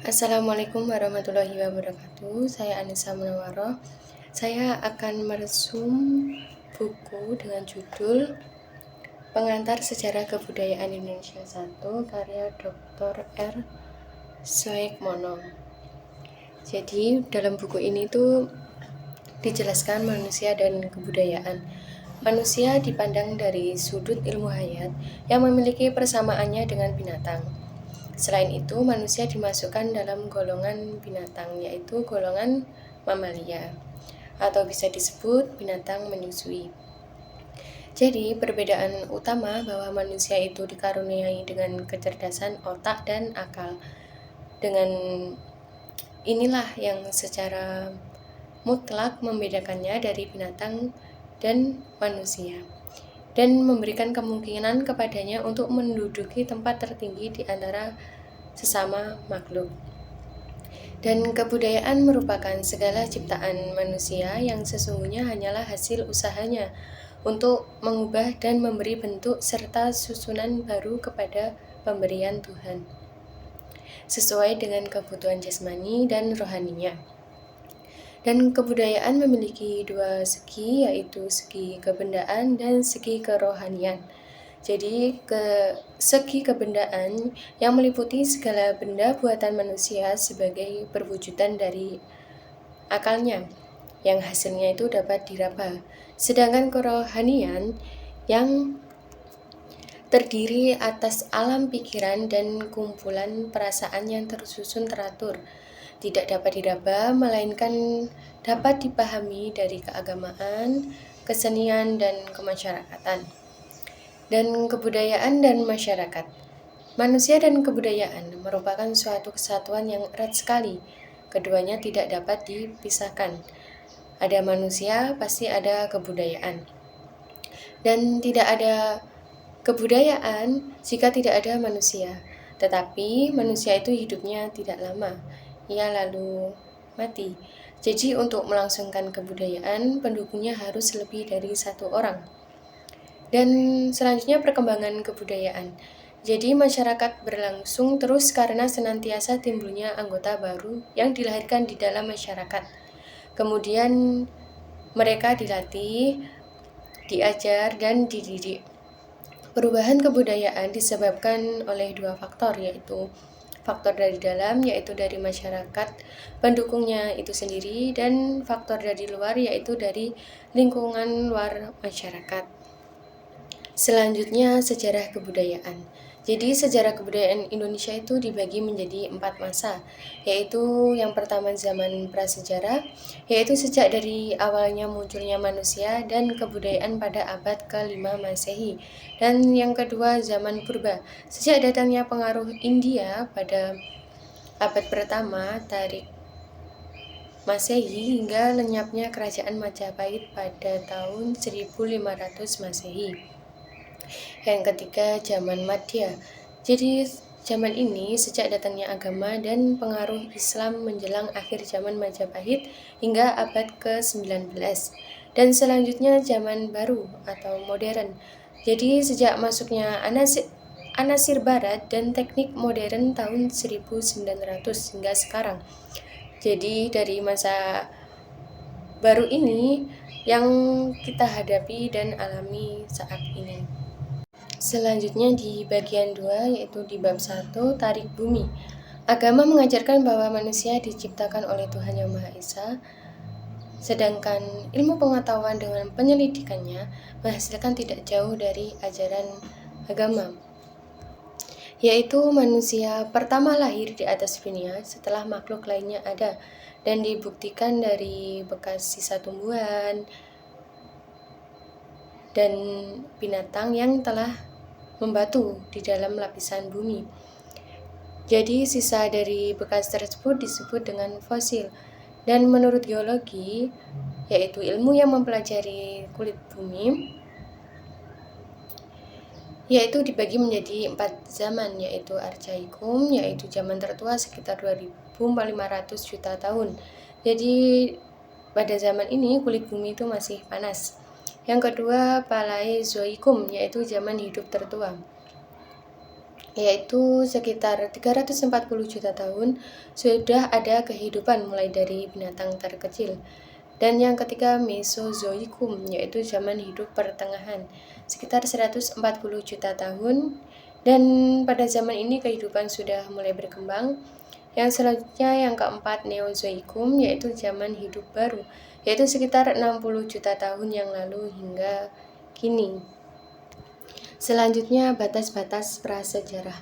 Assalamualaikum warahmatullahi wabarakatuh. Saya Anissa Munawwaroh. Saya akan meresum buku dengan judul Pengantar Sejarah Kebudayaan Indonesia 1 karya Dr. R. Soekmono. Jadi dalam buku ini tuh dijelaskan manusia dan kebudayaan. Manusia dipandang dari sudut ilmu hayat yang memiliki persamaannya dengan binatang. Selain itu, manusia dimasukkan dalam golongan binatang, yaitu golongan mamalia, atau bisa disebut binatang menyusui. Jadi, perbedaan utama bahwa manusia itu dikaruniai dengan kecerdasan otak dan akal. Dengan inilah yang secara mutlak membedakannya dari binatang dan manusia, dan memberikan kemungkinan kepadanya untuk menduduki tempat tertinggi di antara sesama makhluk. Dan kebudayaan merupakan segala ciptaan manusia yang sesungguhnya hanyalah hasil usahanya untuk mengubah dan memberi bentuk serta susunan baru kepada pemberian Tuhan, sesuai dengan kebutuhan jasmani dan rohaninya. Dan kebudayaan memiliki dua segi, yaitu segi kebendaan dan segi kerohanian. Jadi segi kebendaan yang meliputi segala benda buatan manusia sebagai perwujudan dari akalnya, yang hasilnya itu dapat diraba. Sedangkan kerohanian yang terdiri atas alam pikiran dan kumpulan perasaan yang tersusun teratur, tidak dapat diraba, melainkan dapat dipahami dari keagamaan, kesenian, dan kemasyarakatan. Dan kebudayaan dan masyarakat. Manusia dan kebudayaan merupakan suatu kesatuan yang erat sekali. Keduanya tidak dapat dipisahkan. Ada manusia, pasti ada kebudayaan. Dan tidak ada kebudayaan jika tidak ada manusia. Tetapi manusia itu hidupnya tidak lama. Ia lalu mati. Jadi untuk melangsungkan kebudayaan, pendukungnya harus lebih dari satu orang. Dan selanjutnya perkembangan kebudayaan. Jadi masyarakat berlangsung terus karena senantiasa timbulnya anggota baru yang dilahirkan di dalam masyarakat. Kemudian mereka dilatih, diajar, dan dididik. Perubahan kebudayaan disebabkan oleh dua faktor, yaitu faktor dari dalam, yaitu dari masyarakat pendukungnya itu sendiri, dan faktor dari luar, yaitu dari lingkungan luar masyarakat. Selanjutnya, sejarah kebudayaan. Jadi sejarah kebudayaan Indonesia itu dibagi menjadi 4 masa, yaitu yang pertama zaman prasejarah, yaitu sejak dari awalnya munculnya manusia dan kebudayaan pada abad ke-5 Masehi. Dan yang kedua zaman purba, sejak datangnya pengaruh India pada abad pertama tarik Masehi hingga lenyapnya kerajaan Majapahit pada tahun 1500 Masehi. Yang ketiga, zaman Madya. Jadi zaman ini sejak datangnya agama dan pengaruh Islam menjelang akhir zaman Majapahit hingga abad ke-19. Dan selanjutnya zaman baru atau modern. Jadi sejak masuknya Anasir Barat dan teknik modern tahun 1900 hingga sekarang. Jadi dari masa baru ini yang kita hadapi dan alami saat ini. Selanjutnya di bagian 2, yaitu di bab 1, tarik bumi. Agama mengajarkan bahwa manusia diciptakan oleh Tuhan Yang Maha Esa, sedangkan ilmu pengetahuan dengan penyelidikannya menghasilkan tidak jauh dari ajaran agama, yaitu manusia pertama lahir di atas dunia setelah makhluk lainnya ada, dan dibuktikan dari bekas sisa tumbuhan dan binatang yang telah membatu di dalam lapisan bumi. Jadi sisa dari bekas tersebut disebut dengan fosil. Dan menurut geologi, yaitu ilmu yang mempelajari kulit bumi, yaitu dibagi menjadi 4 zaman, yaitu Archaikum, yaitu zaman tertua sekitar 2500 juta tahun. Jadi pada zaman ini kulit bumi itu masih panas. Yang kedua, Paleozoikum, yaitu zaman hidup tertua. yaitu sekitar 340 juta tahun sudah ada kehidupan mulai dari binatang terkecil. Dan yang ketiga Mesozoikum, yaitu zaman hidup pertengahan, sekitar 140 juta tahun. Dan pada zaman ini kehidupan sudah mulai berkembang. Yang selanjutnya yang keempat Neozoikum, yaitu zaman hidup baru, yaitu sekitar 60 juta tahun yang lalu hingga kini. Selanjutnya batas-batas prasejarah.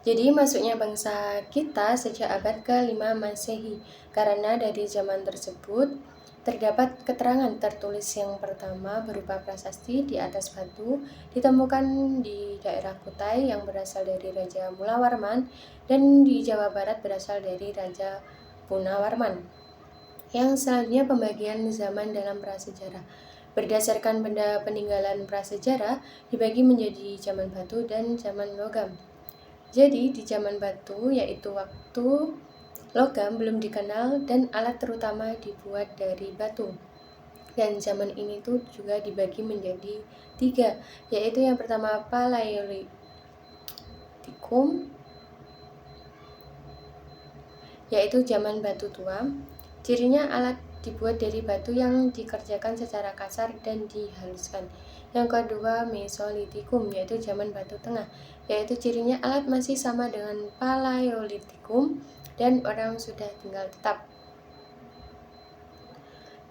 Jadi masuknya bangsa kita sejak abad ke-5 Masehi, karena dari zaman tersebut terdapat keterangan tertulis yang pertama berupa prasasti di atas batu ditemukan di daerah Kutai yang berasal dari Raja Mulawarman dan di Jawa Barat berasal dari Raja Punawarman. Yang selanjutnya pembagian zaman dalam prasejarah. Berdasarkan benda peninggalan prasejarah dibagi menjadi zaman batu dan zaman logam. Jadi di zaman batu, yaitu waktu logam belum dikenal dan alat terutama dibuat dari batu. Dan zaman ini tuh juga dibagi menjadi 3, yaitu yang pertama Paleolitikum, yaitu zaman batu tua. Cirinya alat dibuat dari batu yang dikerjakan secara kasar dan dihaluskan. Yang kedua Mesolitikum, yaitu zaman batu tengah, yaitu cirinya alat masih sama dengan Paleolitikum dan orang sudah tinggal tetap.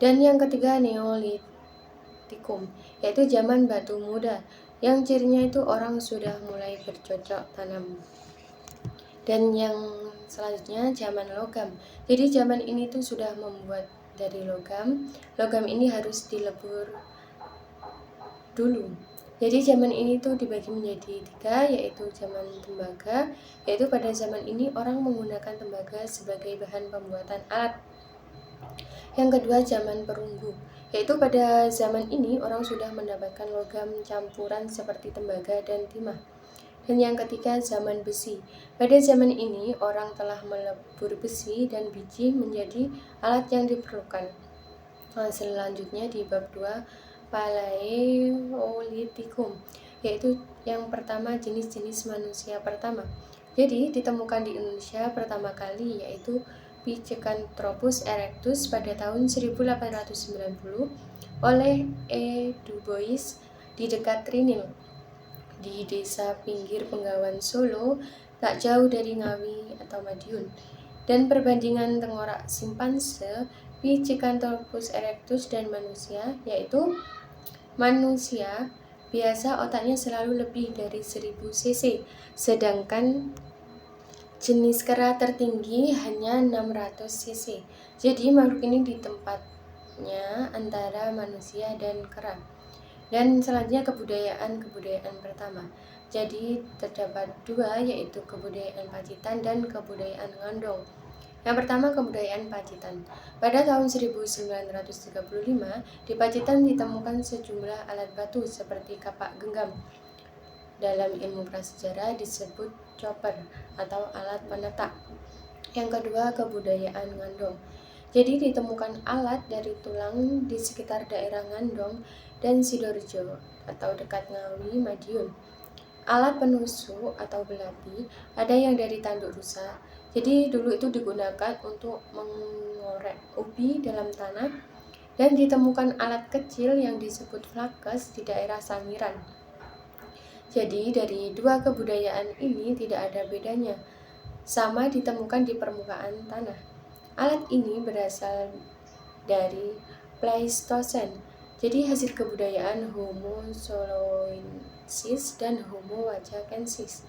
Dan yang ketiga Neolitikum, yaitu zaman batu muda, yang cirinya itu orang sudah mulai bercocok tanam. Dan yang selanjutnya zaman logam. Jadi zaman ini tuh sudah membuat dari logam. Logam ini harus dilebur dulu. Jadi zaman ini tuh dibagi menjadi 3, yaitu zaman tembaga, yaitu pada zaman ini orang menggunakan tembaga sebagai bahan pembuatan alat. Yang kedua zaman perunggu, yaitu pada zaman ini orang sudah mendapatkan logam campuran seperti tembaga dan timah. Dan yang ketiga zaman besi. Pada zaman ini orang telah melebur besi dan biji menjadi alat yang diperlukan. Selanjutnya di bab 2 Paleolitikum, yaitu yang pertama jenis-jenis manusia pertama. Jadi ditemukan di Indonesia pertama kali yaitu Pithecanthropus erectus pada tahun 1890 oleh E. Du Bois di dekat Trinil di desa pinggir Penggawan Solo, tak jauh dari Ngawi atau Madiun. Dan perbandingan tengkorak simpanse, Pithecanthropus erectus dan manusia, yaitu manusia biasa otaknya selalu lebih dari 1000 cc, sedangkan jenis kera tertinggi hanya 600 cc. Jadi makhluk ini di tempatnya antara manusia dan kera. Dan selanjutnya kebudayaan pertama. Jadi terdapat 2, yaitu kebudayaan Pacitan dan kebudayaan Ngandong. Yang pertama kebudayaan Pacitan. Pada tahun 1935 di Pacitan ditemukan sejumlah alat batu seperti kapak genggam. Dalam ilmu prasejarah disebut chopper atau alat penetak. Yang kedua kebudayaan Ngandong. Jadi ditemukan alat dari tulang di sekitar daerah Ngandong dan Sidoarjo atau dekat Ngawi, Madiun. Alat penusuk atau belati ada yang dari tanduk rusa. Jadi dulu itu digunakan untuk mengorek ubi dalam tanah, dan ditemukan alat kecil yang disebut flakes di daerah Sangiran. Jadi dari 2 kebudayaan ini tidak ada bedanya, sama ditemukan di permukaan tanah. Alat ini berasal dari Pleistosen. Jadi hasil kebudayaan Homo soloensis dan Homo wajakensis.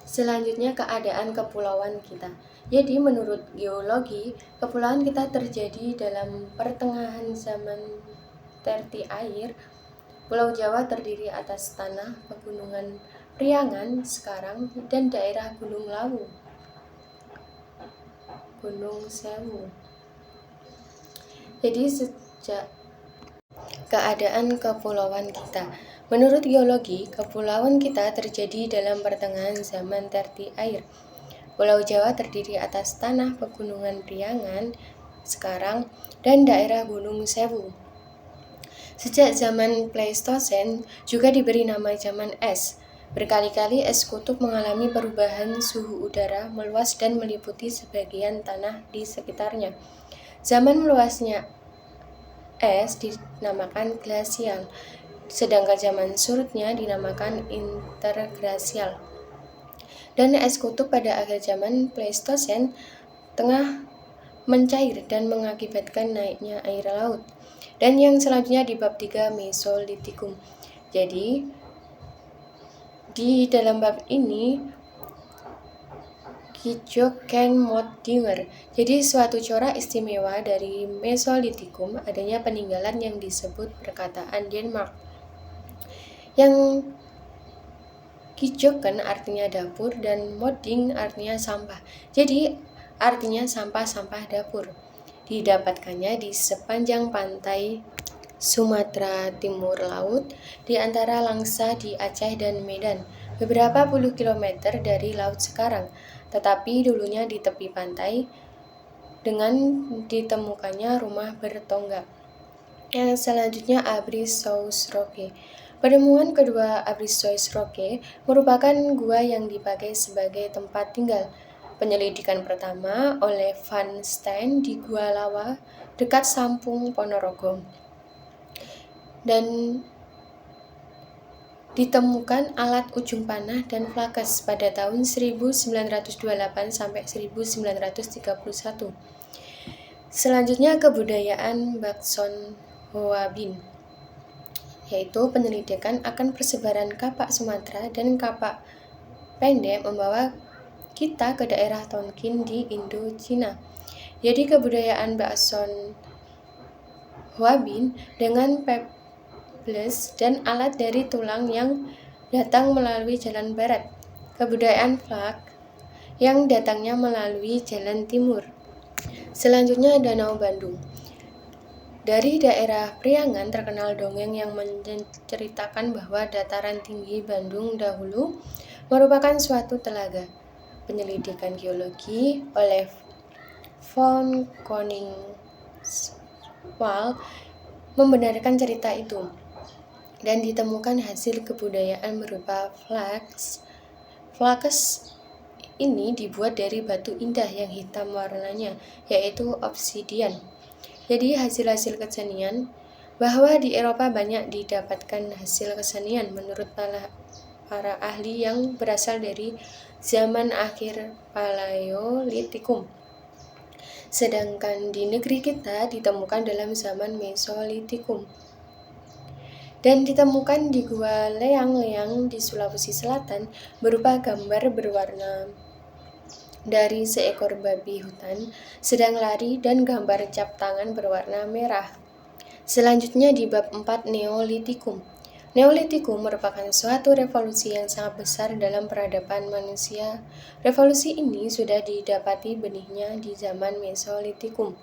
Selanjutnya keadaan kepulauan kita. Jadi menurut geologi, kepulauan kita terjadi dalam pertengahan zaman terti air. Pulau Jawa terdiri atas tanah pegunungan Priangan sekarang dan daerah Gunung Lawu, Gunung Sewu. Jadi sejak keadaan kepulauan kita. Menurut geologi, kepulauan kita terjadi dalam pertengahan zaman terti air. Pulau Jawa terdiri atas tanah pegunungan Priangan sekarang dan daerah Gunung Sewu. Sejak zaman Pleistosen juga diberi nama zaman es. Berkali-kali es kutub mengalami perubahan suhu udara meluas dan meliputi sebagian tanah di sekitarnya. Zaman meluasnya es dinamakan glasial, sedangkan zaman surutnya dinamakan interglasial. Dan es kutub pada akhir zaman Pleistosen tengah mencair dan mengakibatkan naiknya air laut. Dan yang selanjutnya di bab 3 Mesolitikum. Jadi di dalam bab ini Kijokenmotdinger. Jadi suatu corak istimewa dari Mesolitikum adanya peninggalan yang disebut perkataan Denmark. Yang Kijoken artinya dapur dan modding artinya sampah. Jadi artinya sampah-sampah dapur. Didapatkannya di sepanjang pantai Sumatera Timur Laut, di antara Langsa di Aceh dan Medan, beberapa puluh kilometer dari laut sekarang, tetapi dulunya di tepi pantai, dengan ditemukannya rumah bertonggak. Yang selanjutnya Abrishouseroque. Penemuan kedua Abrishouseroque merupakan gua yang dipakai sebagai tempat tinggal. Penyelidikan pertama oleh Van Steen di Gua Lawa dekat Sampung Ponorogo. Dan ditemukan alat ujung panah dan flakes pada tahun 1928 sampai 1931. Selanjutnya kebudayaan Bakson Hoabin, yaitu penyelidikan akan persebaran kapak Sumatera dan kapak pendek membawa kita ke daerah Tonkin di Indochina. Jadi kebudayaan Bakson Hoabin dengan dan alat dari tulang yang datang melalui jalan barat. Kebudayaan Flak yang datangnya melalui jalan timur. Selanjutnya Danau Bandung. Dari daerah Priangan terkenal dongeng yang menceritakan bahwa dataran tinggi Bandung dahulu merupakan suatu telaga. Penyelidikan geologi oleh von Koningswald membenarkan cerita itu. Dan ditemukan hasil kebudayaan berupa flakes. Flakes ini dibuat dari batu indah yang hitam warnanya, yaitu obsidian. Jadi hasil-hasil kesenian bahwa di Eropa banyak didapatkan hasil kesenian menurut para ahli yang berasal dari zaman akhir Paleolitikum. Sedangkan di negeri kita ditemukan dalam zaman Mesolitikum. Dan ditemukan di Gua Leang-Leang di Sulawesi Selatan berupa gambar berwarna dari seekor babi hutan sedang lari dan gambar cap tangan berwarna merah. Selanjutnya di bab 4 Neolitikum. Neolitikum merupakan suatu revolusi yang sangat besar dalam peradaban manusia. Revolusi ini sudah didapati benihnya di zaman Mesolitikum.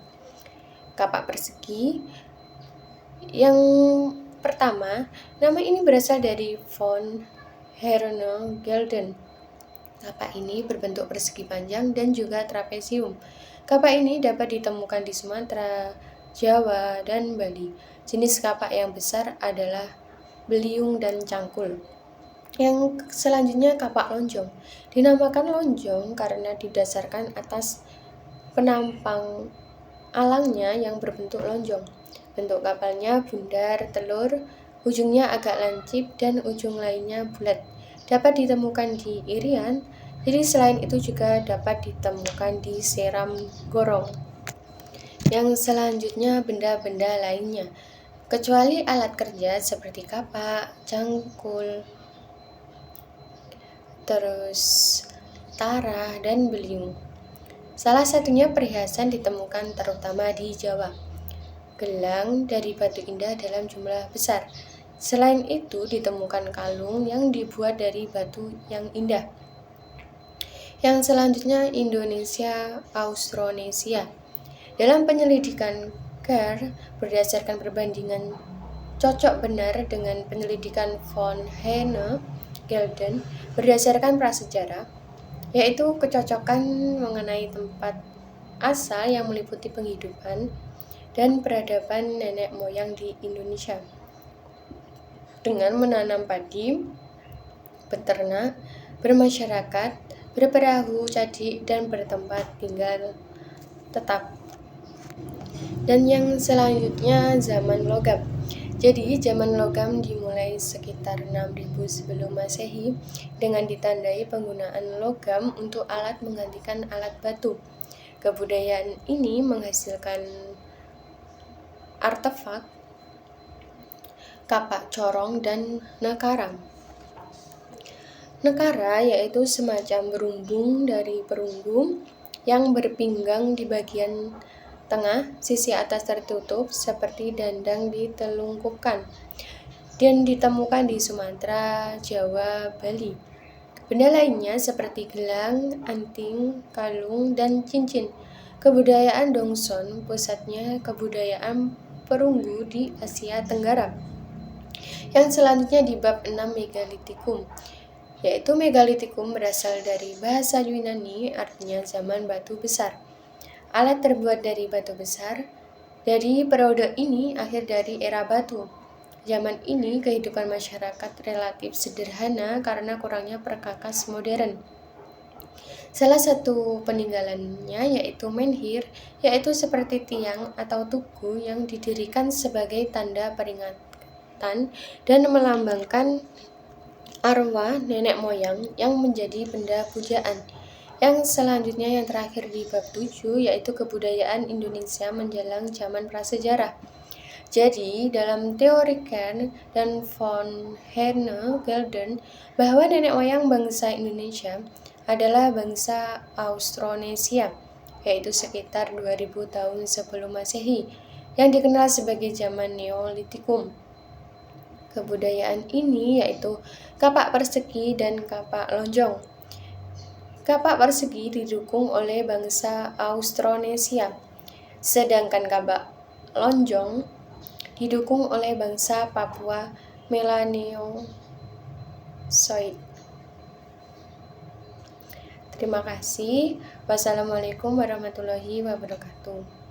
Kapak persegi yang pertama, nama ini berasal dari von Herno-Gelden. Kapak ini berbentuk persegi panjang dan juga trapesium. Kapak ini dapat ditemukan di Sumatera, Jawa, dan Bali. Jenis kapak yang besar adalah beliung dan cangkul. Yang selanjutnya kapak lonjong. Dinamakan lonjong karena didasarkan atas penampang alangnya yang berbentuk lonjong. Bentuk kapalnya bundar telur, ujungnya agak lancip dan ujung lainnya bulat. Dapat ditemukan di Irian, jadi selain itu juga dapat ditemukan di Seram Gorong. Yang selanjutnya benda-benda lainnya, kecuali alat kerja seperti kapak, cangkul, terus tarah, dan beliung. Salah satunya perhiasan ditemukan terutama di Jawa. Gelang dari batu indah dalam jumlah besar. Selain itu ditemukan kalung yang dibuat dari batu yang indah. Yang selanjutnya Indonesia Austronesia. Dalam penyelidikan Kerr berdasarkan perbandingan cocok benar dengan penyelidikan von Hene-Gelden berdasarkan prasejarah, yaitu kecocokan mengenai tempat asal yang meliputi penghidupan dan peradaban nenek moyang di Indonesia dengan menanam padi, beternak, bermasyarakat, berperahu cadik, dan bertempat tinggal tetap. Dan yang selanjutnya zaman logam. Jadi zaman logam dimulai sekitar 6000 sebelum Masehi dengan ditandai penggunaan logam untuk alat menggantikan alat batu. Kebudayaan ini menghasilkan artefak, kapak corong, dan nakara. Nakara yaitu semacam berumbung dari perunggu yang berpinggang di bagian tengah, sisi atas tertutup seperti dandang ditelungkupkan, dan ditemukan di Sumatera, Jawa, Bali. Benda lainnya seperti gelang, anting, kalung, dan cincin. Kebudayaan Dongson pusatnya kebudayaan perunggu di Asia Tenggara. Yang selanjutnya di bab 6 Megalitikum, yaitu Megalitikum berasal dari bahasa Yunani, artinya zaman batu besar. Alat terbuat dari batu besar. Dari periode ini akhir dari era batu. Zaman ini kehidupan masyarakat relatif sederhana karena kurangnya perkakas modern. Salah satu peninggalannya yaitu menhir, yaitu seperti tiang atau tugu yang didirikan sebagai tanda peringatan dan melambangkan arwah nenek moyang yang menjadi benda pujaan. Yang selanjutnya yang terakhir di bab 7 yaitu kebudayaan Indonesia menjelang zaman prasejarah. Jadi, dalam teori Kern dan von Herne Gelden bahwa nenek moyang bangsa Indonesia adalah bangsa Austronesia, yaitu sekitar 2000 tahun sebelum Masehi, yang dikenal sebagai zaman Neolitikum. Kebudayaan ini yaitu kapak persegi dan kapak lonjong. Kapak persegi didukung oleh bangsa Austronesia, sedangkan kapak lonjong didukung oleh bangsa Papua Melanesiozoik. Terima kasih. Wassalamualaikum warahmatullahi wabarakatuh.